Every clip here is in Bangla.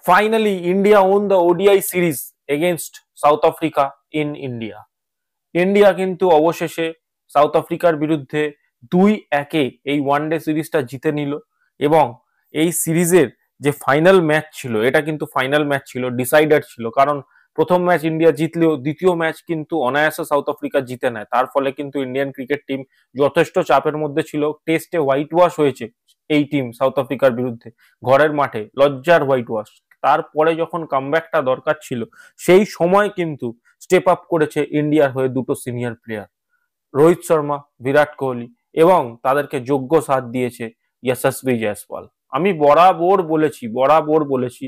Finally, India won the ODI series against South Africa in India. India কিন্তু অবশেষে সাউথ আফ্রিকার বিরুদ্ধে 2-1 এই ওয়ানডে সিরিজটা জিতে নিল এবং এই সিরিজের যে ফাইনাল ম্যাচ ছিল এটা কিন্তু ফাইনাল ম্যাচ ছিল, ডিসাইডার ছিল, কারণ প্রথম ম্যাচ ইন্ডিয়া জিতলেও দ্বিতীয় ম্যাচ কিন্তু অনায়াসে সাউথ আফ্রিকা জিতে নেয়। তার ফলে কিন্তু ইন্ডিয়ান ক্রিকেট টিম যথেষ্ট চাপের মধ্যে ছিল। টেস্টে হোয়াইট ওয়াশ হয়েছে এই টিম সাউথ আফ্রিকার বিরুদ্ধে, ঘরের মাঠে লজ্জার হোয়াইট ওয়াশ। তারপরে যখন কামব্যাকটা দরকার ছিল সেই সময় কিন্তু স্টেপ আপ করেছে ইন্ডিয়ার হয়ে দুটো সিনিয়র প্লেয়ার, রোহিত শর্মা, বিরাট কোহলি, এবং তাদেরকে যোগ্য সাথ দিয়েছে যশস্বী জয়সওয়াল। আমি বরাবর বলেছি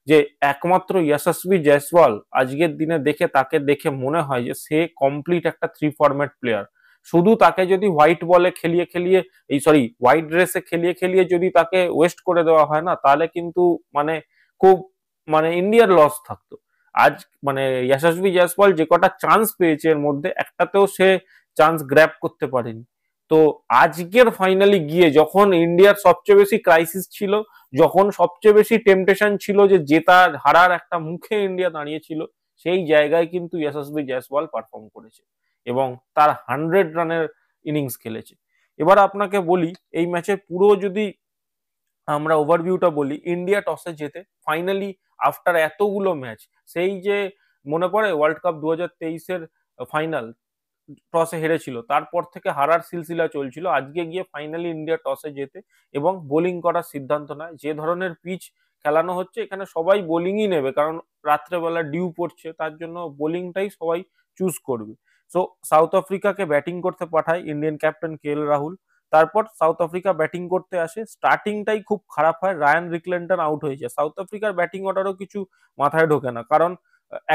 যে একমাত্র যশস্বী জয়সওয়াল আজকের দিনে তাকে দেখে মনে হয় যে সে কমপ্লিট একটা 3 ফরম্যাট প্লেয়ার। শুধু তাকে যদি হোয়াইট বলে হোয়াইট ড্রেসে খেলিয়ে যদি তাকে ওয়েস্ট করে দেওয়া হয় না, তাহলে কিন্তু মানে খুব ইন্ডিয়ার লস থাকতো। আজ যশস্বী জয়সওয়াল যে কটা চান্স পেয়েছে এর মধ্যে একটাতেও সে চান্স গ্র্যাব করতে পারেনি। তো আজকের ফাইনালি গিয়ে যখন ইন্ডিয়ার সবচেয়ে বেশি ক্রাইসিস ছিল, যখন সবচেয়ে বেশি টেম্পটেশন ছিল যে জেতার হারার একটা মুখে ইন্ডিয়া দাঁড়িয়েছিল, সেই জায়গায় কিন্তু যশস্বী জয়সওয়াল পারফর্ম করেছে এবং তার 100 রানের ইনিংস খেলেছে। এবার আপনাকে বলি এই ম্যাচের পুরো যদি আমরা ওভারভিউটা বলি, ইন্ডিয়া টসে জেতে ফাইনালি আফটার এতগুলো ম্যাচ, সেই যে মনে পড়ে ওয়ার্ল্ড কাপ 2023-এর ফাইনাল টসে হেরেছিল, তারপর থেকে হারার সিলসিলা চলছিল। আজকে গিয়ে ফাইনালি ইন্ডিয়া টসে জেতে এবং বোলিং করার সিদ্ধান্ত নেয়। যে ধরনের পিচ খেলানো হচ্ছে এখানে সবাই বোলিংই নেবে, কারণ রাত্রেবেলা ডিউ পড়ছে, তার জন্য বোলিংটাই সবাই চুজ করবে। সো সাউথ আফ্রিকাকে ব্যাটিং করতে পাঠায় ইন্ডিয়ান ক্যাপ্টেন KL রাহুল। তারপর সাউথ আফ্রিকা ব্যাটিং করতে আসে, স্টার্টিংটাই খুব খারাপ হয়, রায়ান রিকল্যান্টন আউট হয়ে যায়। সাউথ আফ্রিকার ব্যাটিং অর্ডারও কিছু মাথায় ঢোকে না, কারণ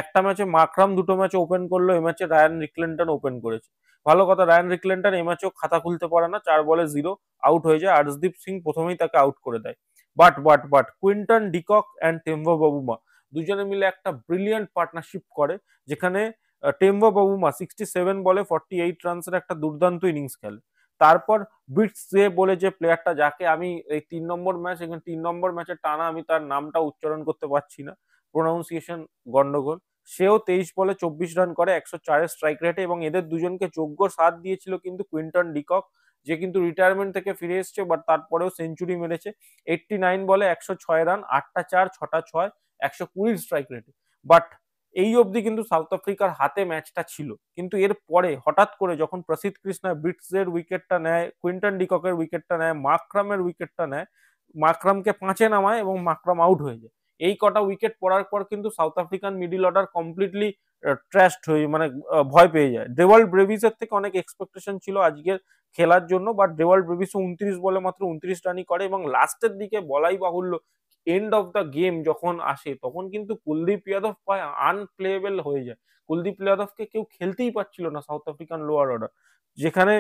একটা ম্যাচে মাকরাম দুটো ম্যাচে ওপেন করলো, এই ম্যাচে রায়ান রিকল্যান্টন ওপেন করেছে। ভালো কথা, রায়ান রিকল্যান্টন এই ম্যাচেও খাতা খুলতে পারে না, 4 বলে 0 আউট হয়ে যায়। আর্শদীপ সিং প্রথমেই তাকে আউট করে দেয়। But Quinton de Kock and Temba Bavuma দুজনে মিলে একটা ব্রিলিয়ান্ট পার্টনারশিপ করে, যেখানে টেম্বো বাবুমা 67 বলে 48 রানসের একটা দুর্দান্ত ইনিংস খেলে। তারপর বিটস যে বলে যে প্লেয়ারটা, যাকে আমি এই 3 নম্বর ম্যাচ, এখানে 3 নম্বর ম্যাচে টানা আমি তার নামটা উচ্চারণ করতে পারছি না, প্রোনাউন্সিয়েশন গন্ডগোল, সেও 23 বলে 24 রান করে 104 স্ট্রাইক রেটে। এবং এদের দুজনকে যোগ্য সাথ দিয়েছিল কিন্তু কুইন্টন ডিকক, যে কিন্তু রিটায়ারমেন্ট থেকে ফিরে এসছে, বাট তারপরেও সেঞ্চুরি মেরেছে 89 বলে 106 রান, 8টা 4 6টা 6, 120 স্ট্রাইক রেটে। বাট এই অবধি কিন্তু সাউথ আফ্রিকার হাতে ম্যাচটা ছিল, কিন্তু এর পরে হঠাৎ করে যখন প্রসিদ্ধ কৃষ্ণা বিটসের উইকেটটা নেয়, কুইন্টন ডিককের উইকেটটা নেয়, মাকরামের উইকেটটা নেয়, মাকরামকে 5-এ নামায় এবং মাকরাম আউট হয়ে যায়। এই কটা উইকেট পড়ার পর কিন্তু South African middle order completely trashed হয়ে ভয় পেয়ে যায়। ডেওয়াল্ড ব্রেভিসের থেকে অনেক এক্সপেকটেশন ছিল আজকের খেলার জন্য, বাট ডেওয়াল্ড ব্রেভিস 29 বলে মাত্র 29 রানই করে। এবং লাস্টের দিকে বলাই বাহুল্য, এন্ড অফ দ্য গেম যখন আসে তখন কিন্তু কুলদীপ যাদব প্রায় আনপ্লেয়েবল হয়ে যায়। কুলদীপ যাদবকে কেউ খেলতেই পারছিল না সাউথ আফ্রিকান লোয়ার অর্ডার, যেখানে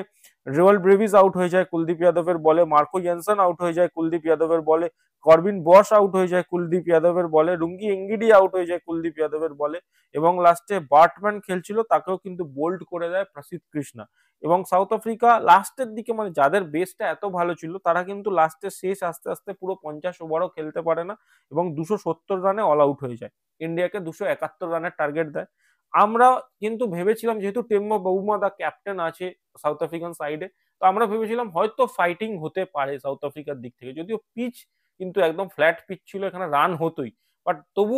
ডেওয়াল্ড ব্রেভিস আউট হয়ে যায় কুলদীপ যাদবের বলে, মার্কো জেনসন আউট হয়ে যায় কুলদীপ যাদবের বলে, করবিন বস আউট হয়ে যায় কুলদীপ যাদবের বলে, রুঙ্গি এঙ্গিডি আউট হয়ে যায় কুলদীপ যাদবের বলে, এবং লাস্টে বার্টম্যান খেলছিল তাকেও কিন্তু বোল্ড করে দেয় প্রসিদ্ধ কৃষ্ণা। এবং সাউথ আফ্রিকা লাস্টের দিকে যাদের বেসটা এত ভালো ছিল তারা কিন্তু লাস্টে শেষ আস্তে আস্তে পুরো 50 ওভারও খেলতে পারে না এবং 270 রানে অল আউট হয়ে যায়। ইন্ডিয়াকে 271 রানের টার্গেট দেয়। আমরা কিন্তু ভেবেছিলাম, যেহেতু টেম্বো বাবুমা দা ক্যাপ্টেন আছে সাউথ আফ্রিকান সাইডে, তো আমরা ভেবেছিলাম হয়তো ফাইটিং হতে পারে সাউথ আফ্রিকার দিক থেকে, যদিও পিচ কিন্তু একদম ফ্ল্যাট পিচ ছিল, এখানে রান হতোই, বাট তবু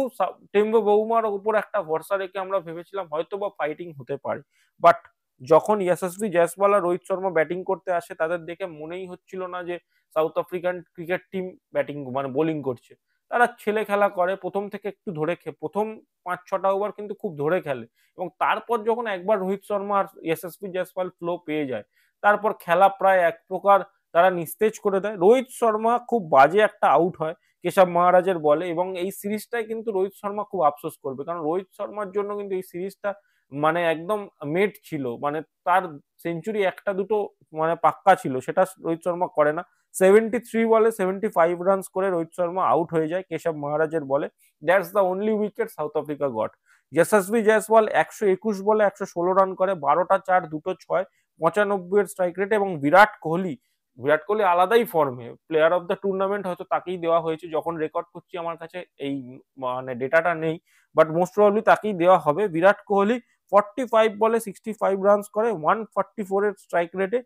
টেম্বো বাবুমার উপর একটা ভরসা রেখে আমরা ভেবেছিলাম হয়তো বা ফাইটিং হতে পারে। বাট যখন যশস্বী জয়সওয়াল আর রোহিত শর্মা ব্যাটিং করতে আসে, তাদের দেখে মনেই হচ্ছিল না যে south African cricket team batting bowling করছে। তারা ছেলে খেলা করে, প্রথম থেকে একটু ধরে প্রথম 5-6টা ওভার কিন্তু খুব ধরে খেলে, এবং তারপর যখন একবার রোহিত শর্মা আর যশস্বী জয়সওয়াল ফ্লো পেয়ে যায়, তারপর খেলা প্রায় এক প্রকার তারা নিস্তেজ করে দেয়। রোহিত শর্মা খুব বাজে একটা আউট হয় কেশব মহারাজের বলে, এবং এই সিরিজটাই কিন্তু রোহিত শর্মা খুব আফসোস করবে, কারণ রোহিত শর্মার জন্য কিন্তু এই সিরিজটা একদম মেট ছিল, তার সেঞ্চুরি একটা দুটো পাক্কা ছিল, সেটা রোহিত শর্মা করে না। 73 বলে 75 রানস করে রোহিত শর্মা আউট হয়ে যায় কেশব মহারাজের বলে। That's the only wicket South Africa got. Yashasvi Jaiswal 121 বলে 116 রান করে, 12টা 4 2টো 6, 95 স্ট্রাইক রেট, এবং বিরাট কোহলি বিরাট কোহলি আলাদাই ফর্মে, প্লেয়ার অফ দ্য টুর্নামেন্ট হয়তো তাকেই দেওয়া হয়েছে, যখন রেকর্ড করছি আমার কাছে এই মানে ডেটাটা নেই, বাট মোস্ট প্রবাবলি তাকেই দেওয়া হবে। বিরাট কোহলি 45 বলে 65 রানস করে 144-এর স্ট্রাইক রেটে,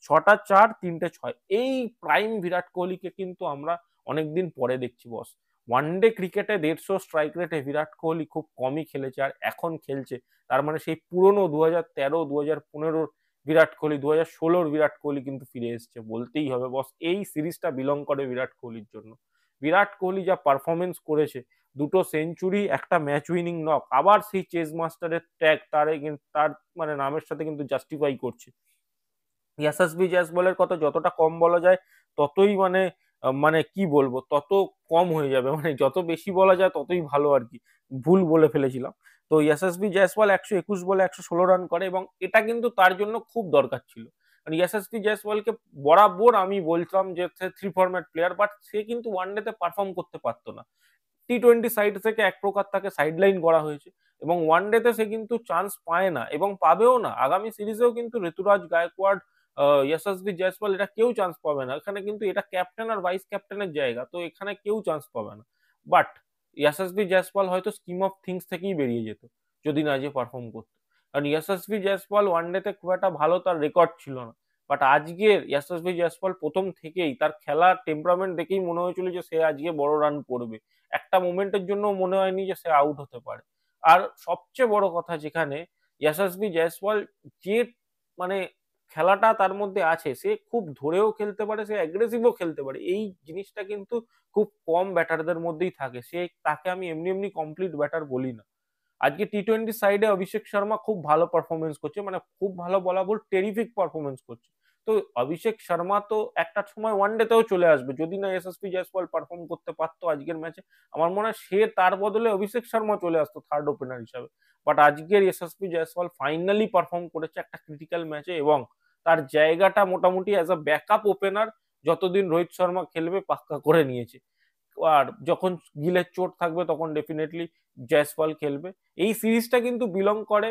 6টা 4 3টে 6। এই প্রাইম বিরাট কোহলিকে কিন্তু আমরা অনেকদিন পরে দেখছি বস। ওয়ানডে ক্রিকেটে 150 স্ট্রাইক রেটে বিরাট কোহলি খুব কমই খেলেছে, আর এখন খেলছে। তার মানে সেই পুরনো 2013 2015 বিরাট কোহলি, 2016 বিরাট কোহলি কিন্তু ফিরে এসছে বলতেই হবে বস। এই সিরিজটা বিলং করে বিরাট কোহলির জন্য। বিরাট কোহলি যা পারফরমেন্স করেছে, 2টো সেঞ্চুরি, একটা ম্যাচ উইনিং নক, আবার সেই চেস মাস্টারের ট্যাগ তার মানে নামের সাথে কিন্তু জাস্টিফাই করছে। ইয়াশাসভি জয়সওয়ালের কথা যতটা কম বলা যায় ততই মানে কি বলবো, তত কম হয়ে যাবে, মানে যত বেশি বলা যায় ততই ভালো আর কি। ভুল বলে ফেলেছিলাম। তো ইয়াশাসভি জয়সওয়াল 121 বলে 116 রান করে, এবং এটা কিন্তু তার জন্য খুব দরকার ছিল। মানে ইয়াশাসভি জয়সওয়ালকে বরাবর আমি বলতাম যে সে 3 ফরম্যাট প্লেয়ার, বাট সে কিন্তু ওয়ানডেতে পারফর্ম করতে পারতো না। টি-20 সাইড থেকে এক প্রকার তাকে সাইডলাইন করা হয়েছে, এবং ওয়ানডেতে সে কিন্তু চান্স পায় না এবং পাবেও না। আগামী সিরিজেও কিন্তু ঋতুরাজ গায়কোয়াড়, ইয়াশাসভি জয়সওয়াল, এটা কেউ চান্স পাবে না। এখানে কিন্তু এটা ক্যাপ্টেন আর ভাইস ক্যাপ্টেনের জায়গা, তো এখানে কেউ চান্স পাবে না। বাট ইয়াশাসভি জয়সওয়াল হয়তো স্কিম অফ থিংস থেকেই বেরিয়ে যেত যদি না যে পারফর্ম করতো। কারণ ইয়াশাসভি জয়সওয়াল ওয়ানডেতে খুব একটা ভালো তার রেকর্ড ছিল না, বাট আজকের ইয়াশাসভি জয়সওয়াল প্রথম থেকেই তার খেলার টেম্পারামেন্ট দেখেই মনে হয়েছিল যে সে আজকে বড় রান করবে। একটা মোমেন্টের জন্য মনে হয়নি যে সে আউট হতে পারে। আর সবচেয়ে বড় কথা, যেখানে ইয়াশাসভি জয়সওয়াল যে মানে খেলাটা তার মধ্যে আছে, সে খুব ধরেও খেলতে পারে, সে অ্যাগ্রেসিভও খেলতে পারে। এই জিনিসটা কিন্তু খুব কম ব্যাটারদের মধ্যেই থাকে। তাকে আমি এমনি এমনি কমপ্লিট ব্যাটার বলি না। আজকে টি-20 সাইডে অভিষেক শর্মা খুব ভালো পারফরমেন্স করছে, মানে খুব ভালো বলা ভুল, টেরিফিক পারফরমেন্স করছে। তো অভিষেক শর্মা তো একটা সময় ওয়ানডেতেও চলে আসবে, যদি না এসএসপি জয়সওয়াল পারফর্ম করতে পারতো আজকের ম্যাচে। আমার মনে হয় সে তার বদলে অভিষেক শর্মা চলে আসতো থার্ড ওপেনার হিসাবে। বাট আজকের এসএসপি জয়সওয়াল ফাইনালি পারফর্ম করেছে একটা ক্রিটিক্যাল ম্যাচে, এবং তার জায়গাটা মোটামুটি অ্যাজ আ ব্যাকআপ ওপেনার যতদিন রোহিত শর্মা খেলবে পাক্কা করে নিয়েছে। আর যখন গিলের চোট থাকবে তখন ডেফিনেটলি জয়সওয়াল খেলবে। এই সিরিজটা কিন্তু বিলং করে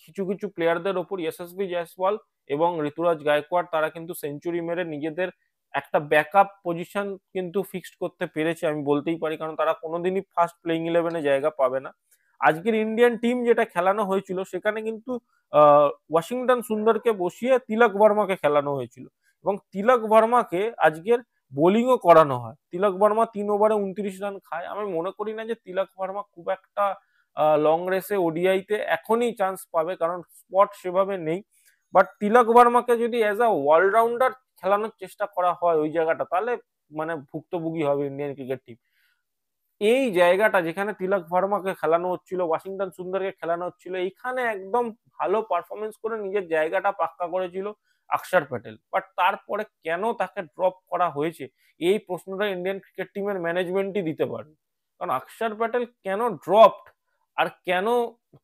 কিছু কিছু প্লেয়ারদের ওপর। যশস্বী জয়সওয়াল এবং ঋতুরাজ গায়কোয়াড়, তারা কিন্তু সেঞ্চুরি মেরে নিজেদের একটা ব্যাকআপ পজিশন কিন্তু ফিক্সড করতে পেরেছে আমি বলতেই পারি, কারণ তারা কোনোদিনই ফার্স্ট প্লেইং ইলেভেনে জায়গা পাবে না। আজকের ইন্ডিয়ান টিম যেটা খেলানো হয়েছিল, সেখানে কিন্তু ওয়াশিংটন সুন্দরকে বসিয়ে তিলক বর্মাকে খেলানো হয়েছিল, এবং তিলক বর্মাকে আজকের বোলিংও করানো হয়। তিলক বর্মা 3 ওভারে 29 রান খায়। আমি মনে করি না যে তিলক বর্মা খুব একটা লং রেসে ওডিআইতে এখনই চান্স পাবে, কারণ স্পট সেভাবে নেই। বাট তিলক বর্মাকে যদি অ্যাজ আ অলরাউন্ডার খেলানোর চেষ্টা করা হয় ওই জায়গাটা, তাহলে মানে ভুক্তভোগী হবে ইন্ডিয়ান ক্রিকেট টিম। এই জায়গাটা যেখানে তিলক ভার্মাকে খেলানো হচ্ছিল, ওয়াশিংটন সুন্দরকে খেলানো হচ্ছিল, এইখানে একদম ভালো পারফরমেন্স করে নিজের জায়গাটা পাক্কা করেছিল অক্ষর প্যাটেল। বাট তারপরে কেন তাকে ড্রপ করা হয়েছে, এই প্রশ্নটা ইন্ডিয়ান ক্রিকেট টিমের ম্যানেজমেন্টই দিতে পারে। কারণ অক্ষর প্যাটেল কেন ড্রপড, আর কেন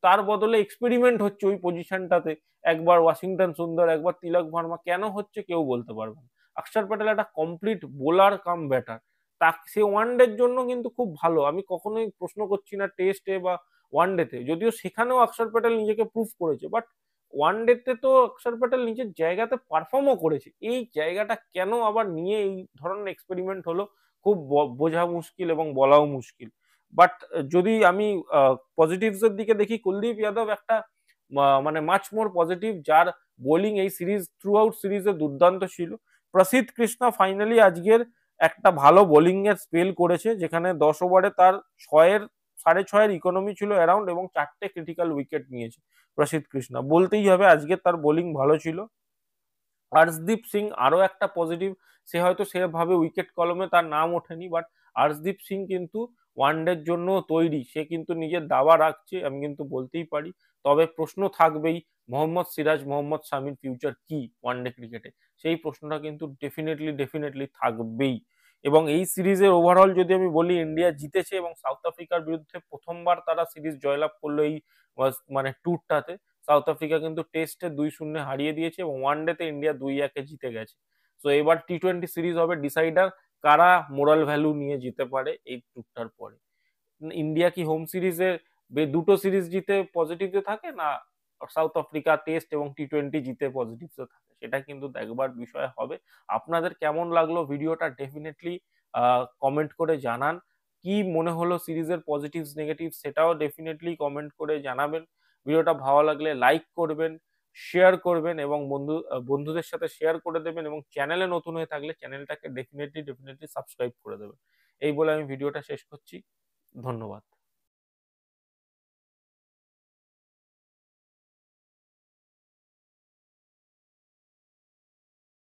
তার বদলে এক্সপেরিমেন্ট হচ্ছে ওই পজিশনটাতে, একবার ওয়াশিংটন সুন্দর একবার তিলক ভার্মা, কেন হচ্ছে কেউ বলতে পারবে না। অক্ষর প্যাটেল একটা কমপ্লিট বোলার কাম ব্যাটার, সে ওয়ানডের জন্য কিন্তু খুব ভালো। আমি কখনোই প্রশ্ন করছি না টেস্টে বা ওয়ানডেতে, যদিও সেখানেও অক্ষর প্যাটেল নিজেকে প্রুভ করেছে, বাট ওয়ানডেতে তো অক্ষর প্যাটেল নিজের জায়গাতে পারফর্মও করেছে। এই জায়গাটা কেন আবার নিয়ে এই ধরনের এক্সপেরিমেন্ট হলো, খুব বোঝা মুশকিল এবং বলাও মুশকিল। বাট যদি আমি পজিটিভস এর দিকে দেখি, কুলদীপ যাদব একটা মানে মাচ মোর পজিটিভ, যার বোলিং এই সিরিজ থ্রু আউট সিরিজে দুর্দান্ত ছিল। প্রসিদ্ধ কৃষ্ণা ফাইনালি আজকের একটা ভালো বোলিং এর স্পেল করেছে, যেখানে 10 ওভারে তার 6.5 ইকোনমি ছিল অ্যারাউন্ড, এবং 4টে ক্রিটিক্যাল উইকেট নিয়েছে প্রসিদ্ধ কৃষ্ণা। বলতেই হবে আজকে তার বোলিং ভালো ছিল। হর্ষদীপ সিং আরো একটা পজিটিভ, সে হয়তো সেভাবে উইকেট কলমে তার নাম ওঠেনি, বাট হর্ষদীপ সিং কিন্তু ওয়ানডের জন্য তৈরি, সে কিন্তু নিজের দাবা রাখছে, আমি কিন্তু বলতেই পারি। তবে প্রশ্ন থাকবেই, মোহাম্মদ সিরাজ, মোহাম্মদ শামির ফিউচার কি ওয়ানডে ক্রিকেটে, সেই প্রশ্নটা কিন্তু ডেফিনেটলি ডেফিনেটলি থাকবেই। এবং এই সিরিজের ওভারঅল যদি আমি বলি, ইন্ডিয়া জিতেছে, এবং সাউথ আফ্রিকার বিরুদ্ধে প্রথমবার তারা সিরিজ জয়লাভ করলো এই মানে ট্যুরটাতে। সাউথ আফ্রিকা কিন্তু টেস্টে 2-0 হারিয়ে দিয়েছে, এবং ওয়ানডেতে ইন্ডিয়া 2-1 জিতে গেছে। তো এবার টি-20 সিরিজ হবে ডিসাইডার, কারা মোরাল ভ্যালু নিয়ে জিতে পারে এই টুরটার পরে। ইন্ডিয়া কি হোম সিরিজে দুটো সিরিজ জিতে পজিটিভে থাকে, না সাউথ আফ্রিকা টেস্ট এবং টি-20 জিতে পজিটিভ থাকে, সেটা কিন্তু দেখবার বিষয় হবে। আপনাদের কেমন লাগলো ভিডিওটা ডেফিনেটলি কমেন্ট করে জানান। কি মনে হলো সিরিজের পজিটিভস নেগেটিভস সেটাও ডেফিনেটলি কমেন্ট করে জানাবেন। ভিডিওটা ভালো লাগলে লাইক করবেন, শেয়ার করবেন এবং বন্ধুদের সাথে শেয়ার করে দেবেন, এবং চ্যানেলে নতুন হয়ে থাকলে চ্যানেলটাকে ডেফিনেটলি সাবস্ক্রাইব করে দেবেন। এই বলে আমি ভিডিওটা শেষ করছি। ধন্যবাদ।